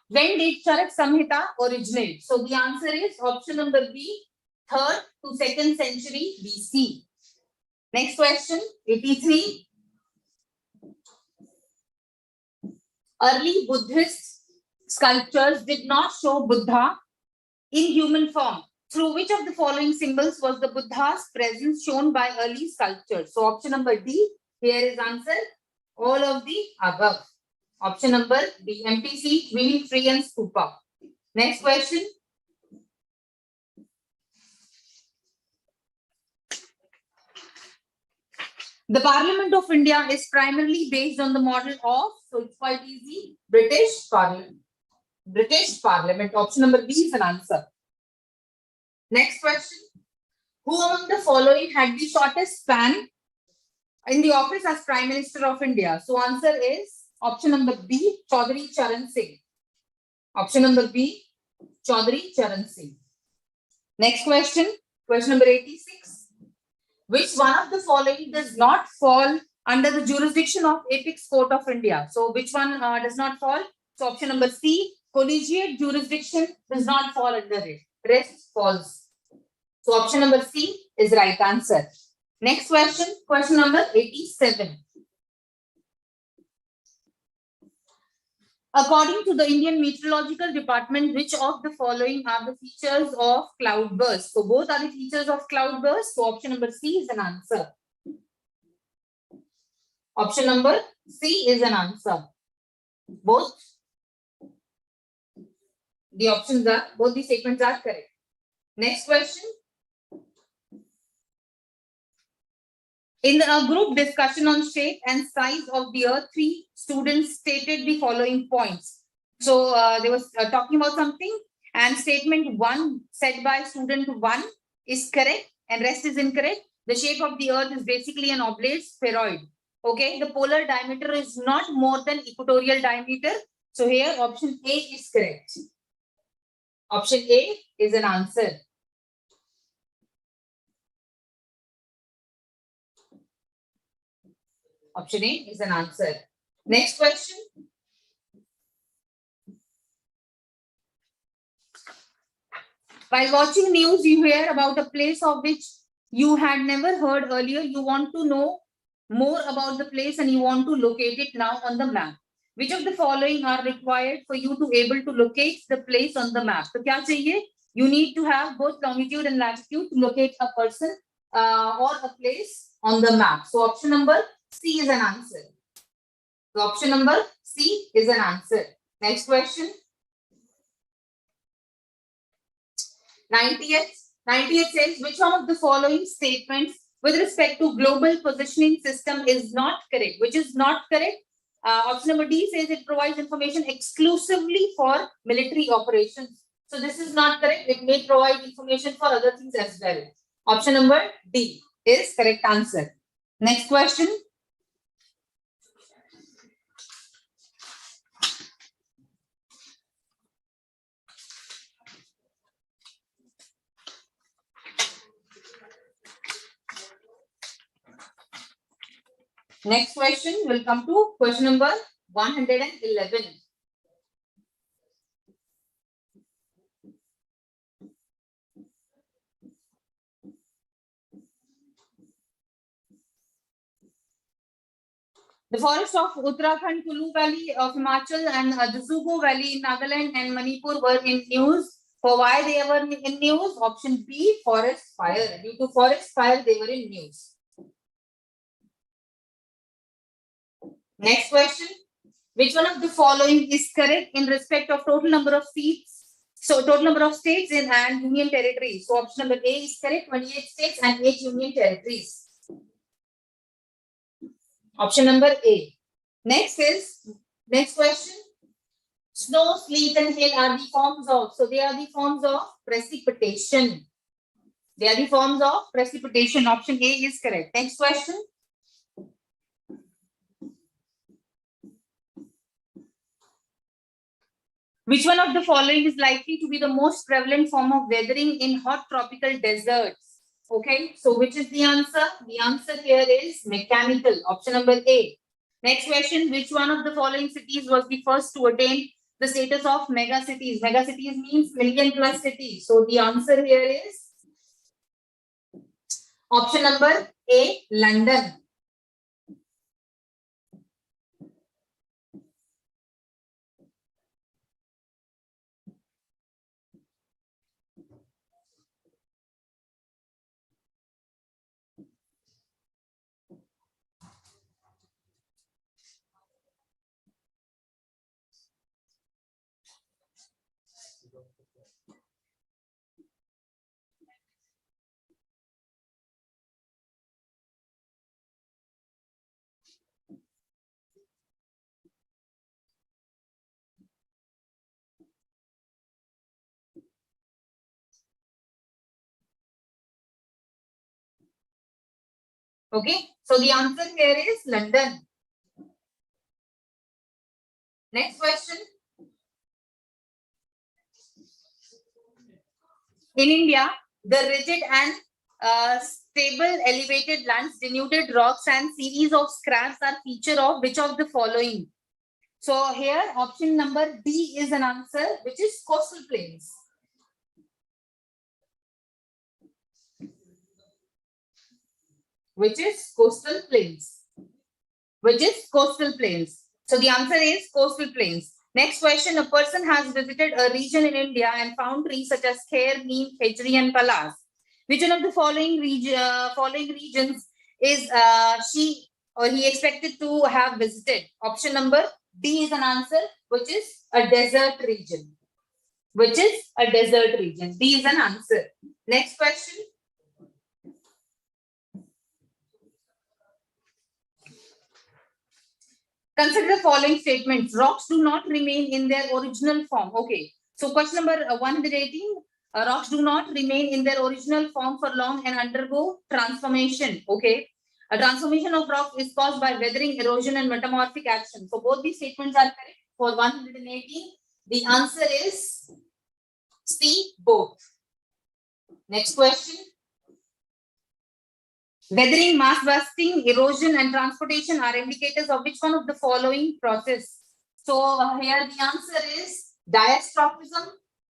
When did Charak Samhita originate? So the answer is option number B, 3rd to 2nd century BC. Next question, 83. Early Buddhist sculptures did not show Buddha in human form. Through which of the following symbols was the Buddha's presence shown by early sculptures? So option number D, here is answer, all of the above. Option number B, empty seat, wheel, tree and stupa. Next question. The Parliament of India is primarily based on the model of, so it's quite easy, British Parliament. British Parliament. Option number B is an answer. Next question. Who among the following had the shortest span in the office as Prime Minister of India? So answer is option number B, Chaudhary Charan Singh. Option number B, Chaudhary Charan Singh. Next question. Question number 86. Which one of the following does not fall under the jurisdiction of Apex Court of India? So which one does not fall? So option number C, collegiate jurisdiction does not fall under it. Rest falls. So option number C is right answer. Next question, question number 87. According to the Indian Meteorological Department, which of the following are the features of cloudburst? So both are the features of cloudburst. So option number C is an answer. Option number C is an answer. Both the options are, both the statements are correct. Next question. In a group discussion on shape and size of the earth, 3 students stated the following points. So they were talking about something, and statement 1 said by student 1 is correct and rest is incorrect. The shape of the earth is basically an oblate spheroid. Okay, the polar diameter is not more than equatorial diameter. So here option A is correct. Option A is an answer. Option A is an answer. Next question. While watching news, you hear about a place of which you had never heard earlier. You want to know more about the place and you want to locate it now on the map. Which of the following are required for you to able to locate the place on the map? So, kya chahiye? You need to have both longitude and latitude to locate a person. or a place on the map. So option number C is an answer. So option number C is an answer. Next question. 90th says, which one of the following statements with respect to global positioning system is not correct? Which is not correct? Option number D says it provides information exclusively for military operations. So this is not correct. It may provide information for other things as well. Option number D is correct answer. Next question. Next question will come to question number 111. The forests of Uttarakhand, Kulu Valley of Himachal and the Zugo Valley in Nagaland and Manipur were in news. For why they were in news? Option B, forest fire. Due to forest fire, they were in news. Next question. Which one of the following is correct in respect of total number of seats? So total number of states and union territories. So option number A is correct, 28 states and 8 union territories. Option number A. Next question. Snow, sleet and hail are the forms of, so they are the forms of precipitation. They are the forms of precipitation. Option A is correct. Next question. Which one of the following is likely to be the most prevalent form of weathering in hot tropical deserts? Okay, so which is the answer? The answer here is mechanical. Option number A. Next question. Which one of the following cities was the first to attain the status of mega cities? Mega cities means million plus cities. So the answer here is option number A, London. Okay, so the answer here is London. Next question. In India, the rigid and stable elevated lands, denuded rocks and series of scraps are feature of which of the following? So here option number D is an answer, which is coastal plains. Which is coastal plains. Which is coastal plains. So the answer is coastal plains. Next question. A person has visited a region in India and found trees such as Kher, Neem, Khejri and Palas. Which one of the following regions is she or he expected to have visited? Option number D is an answer, which is a desert region. Which is a desert region. D is an answer. Next question. Consider the following statements. Rocks do not remain in their original form. Okay. So question number 118. Rocks do not remain in their original form for long and undergo transformation. Okay. A transformation of rock is caused by weathering, erosion and metamorphic action. So both these statements are correct. For 118, the answer is C, both. Next question. Weathering, mass busting, erosion and transportation are indicators of which one of the following process? So here the answer is diastrophism,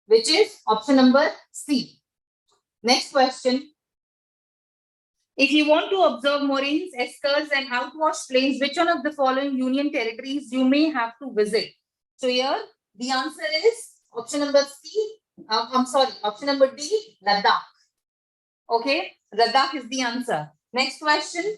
which is option number C. Next question. If you want to observe moraines, eskers and outwash plains, which one of the following union territories you may have to visit? So here the answer is option number C. Option number D, Ladakh. Okay. Ladakh is the answer. Next question.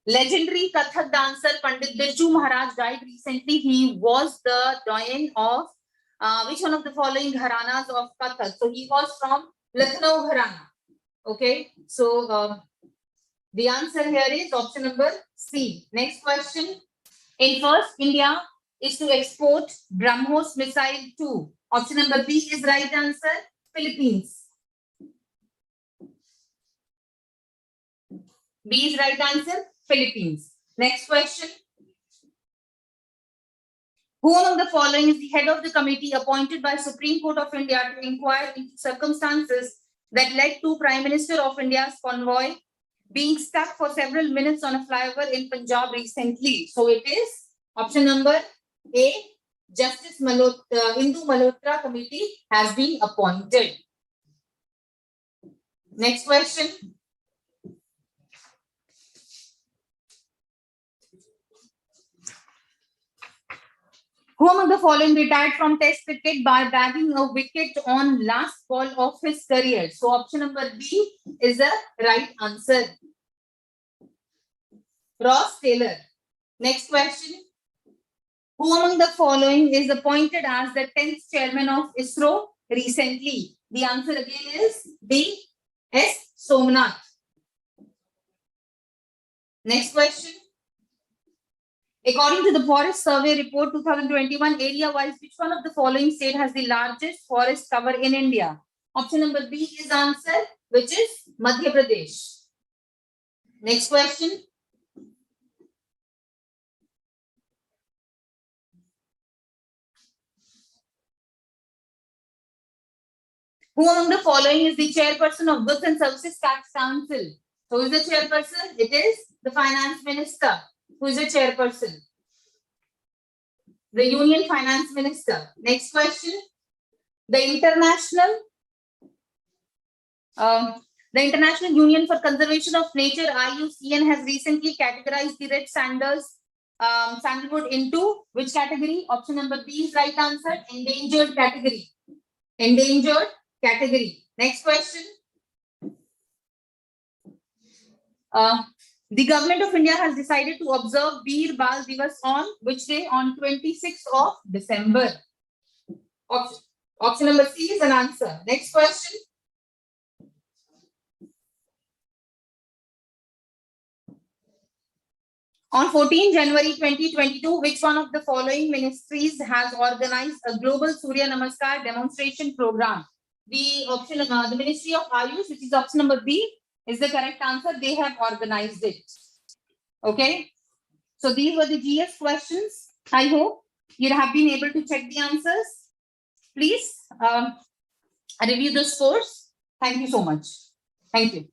Legendary Kathak dancer Pandit Birju Maharaj died recently. He was the doyen of which one of the following gharanas of Kathak? So he was from Lucknow Gharana. Okay, so the answer here is option number C. Next question. In first, India is to export BrahMos missile to. Option number B is right answer. Philippines. B is right answer. Philippines. Next question. Who among the following is the head of the committee appointed by Supreme Court of India to inquire into circumstances that led to Prime Minister of India's convoy being stuck for several minutes on a flyover in Punjab recently? So it is option number A. Justice Hindu Malhotra Committee has been appointed. Next question. Who among the following retired from Test cricket by bagging a wicket on last ball of his career? So option number B is the right answer. Ross Taylor. Next question. Who among the following is appointed as the 10th chairman of ISRO recently? The answer again is B. S. Somnath. Next question. According to the Forest Survey Report 2021, area-wise, which one of the following state has the largest forest cover in India? Option number B is answer, which is Madhya Pradesh. Next question. Who among the following is the chairperson of Goods and Services Tax Council? Who is the chairperson? It is the Finance Minister. Who is the chairperson? The Union Finance Minister. Next question. The International Union for Conservation of Nature, IUCN, has recently categorized the red sandalwood into which category? Option number B is right answer. Endangered category. Endangered category. Next question. The government of India has decided to observe Veer Bal Divas on which day? On 26th of December. Option number C is an answer. Next question. On 14 January 2022, which one of the following ministries has organized a global Surya Namaskar demonstration program? The option, the Ministry of Ayush, which is option number B, is the correct answer. They have organized it. Okay. So these were the GS questions. I hope you have been able to check the answers. Please review the scores. Thank you so much. Thank you.